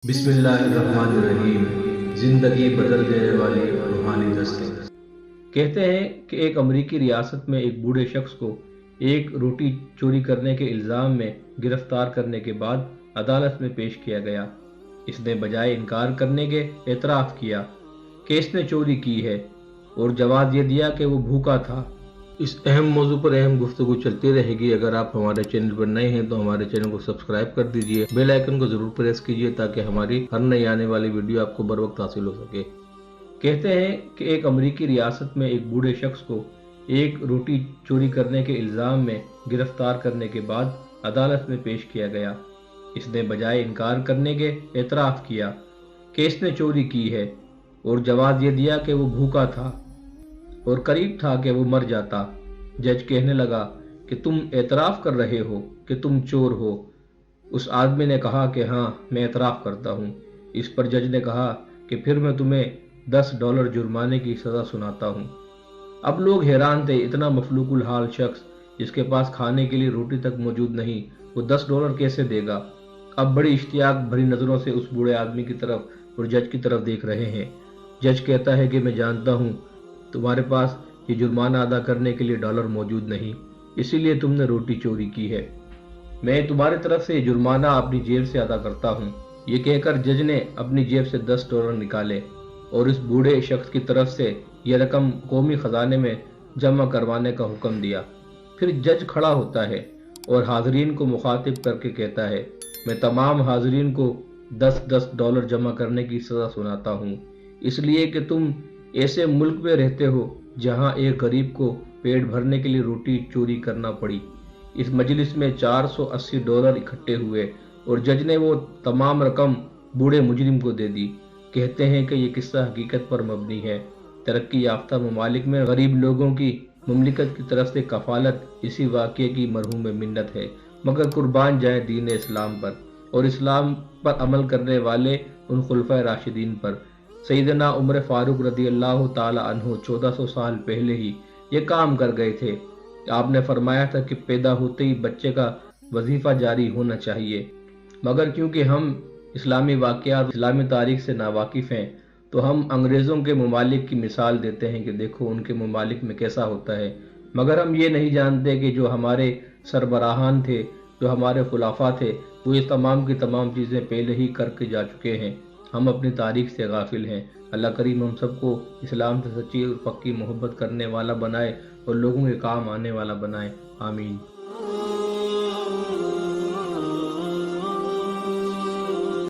بسم اللہ الرحمن الرحیم۔ زندگی بدل دینے والی روحانی دستیں۔ کہتے ہیں کہ ایک امریکی ریاست میں ایک بوڑھے شخص کو ایک روٹی چوری کرنے کے الزام میں گرفتار کرنے کے بعد عدالت میں پیش کیا گیا۔ اس نے بجائے انکار کرنے کے اعتراف کیا کہ اس نے چوری کی ہے اور جواز یہ دیا کہ وہ بھوکا تھا۔ اس اہم موضوع پر اہم گفتگو چلتی رہے گی۔ اگر آپ ہمارے چینل پر نئے ہیں تو ہمارے چینل کو سبسکرائب کر دیجئے، بیل آئیکن کو ضرور پریس کیجئے تاکہ ہماری ہر نئی آنے والی ویڈیو آپ کو بر وقت حاصل ہو سکے۔ کہتے ہیں کہ ایک امریکی ریاست میں ایک بوڑھے شخص کو ایک روٹی چوری کرنے کے الزام میں گرفتار کرنے کے بعد عدالت میں پیش کیا گیا۔ اس نے بجائے انکار کرنے کے اعتراف کیا کہ اس نے چوری کی ہے اور جواز یہ دیا کہ وہ بھوکا تھا اور قریب تھا کہ وہ مر جاتا۔ جج کہنے لگا کہ تم اعتراف کر رہے ہو کہ تم چور ہو۔ اس آدمی نے کہا کہ ہاں، میں اعتراف کرتا ہوں۔ اس پر جج نے کہا کہ پھر میں تمہیں $10 جرمانے کی سزا سناتا ہوں۔ اب لوگ حیران تھے، اتنا مفلوج الحال شخص جس کے پاس کھانے کے لیے روٹی تک موجود نہیں، وہ $10 کیسے دے گا؟ اب بڑی اشتیاق بھری نظروں سے اس بوڑھے آدمی کی طرف اور جج کی طرف دیکھ رہے ہیں۔ جج کہتا ہے کہ میں جانتا ہوں تمہارے پاس یہ جرمانہ ادا کرنے کے لیے ڈالر موجود نہیں، اسی لیے تم نے روٹی چوری کی ہے۔ میں تمہاری طرف سے یہ جرمانہ اپنی جیب سے ادا کرتا ہوں۔ یہ کہہ کر جج نے اپنی جیب سے $10 نکالے اور اس بوڑھے شخص کی طرف سے یہ رقم قومی خزانے میں جمع کروانے کا حکم دیا۔ پھر جج کھڑا ہوتا ہے اور حاضرین کو مخاطب کر کے کہتا ہے، میں تمام حاضرین کو $10 جمع کرنے کی سزا سناتا ہوں، اس لیے کہ تم ایسے ملک میں رہتے ہو جہاں ایک غریب کو پیٹ بھرنے کے لیے روٹی چوری کرنا پڑی۔ اس مجلس میں $480 اکٹھے ہوئے اور جج نے وہ تمام رقم بوڑھے مجرم کو دے دی۔ کہتے ہیں کہ یہ قصہ حقیقت پر مبنی ہے۔ ترقی یافتہ ممالک میں غریب لوگوں کی مملکت کی طرف سے کفالت اسی واقعے کی مرہون منت ہے، مگر قربان جائیں دین اسلام پر اور اسلام پر عمل کرنے والے ان خلفائے راشدین پر۔ سیدنا عمر فاروق رضی اللہ تعالی عنہ 1400 سال پہلے ہی یہ کام کر گئے تھے۔ آپ نے فرمایا تھا کہ پیدا ہوتے ہی بچے کا وظیفہ جاری ہونا چاہیے، مگر کیونکہ ہم اسلامی واقعات اسلامی تاریخ سے ناواقف ہیں تو ہم انگریزوں کے ممالک کی مثال دیتے ہیں کہ دیکھو ان کے ممالک میں کیسا ہوتا ہے، مگر ہم یہ نہیں جانتے کہ جو ہمارے سربراہان تھے، جو ہمارے خلفاء تھے، وہ یہ تمام کی تمام چیزیں پہلے ہی کر کے جا چکے ہیں۔ ہم اپنی تاریخ سے غافل ہیں۔ اللہ کریم ہم سب کو اسلام سے سچی اور پکی محبت کرنے والا بنائے اور لوگوں کے کام آنے والا بنائے۔ آمین۔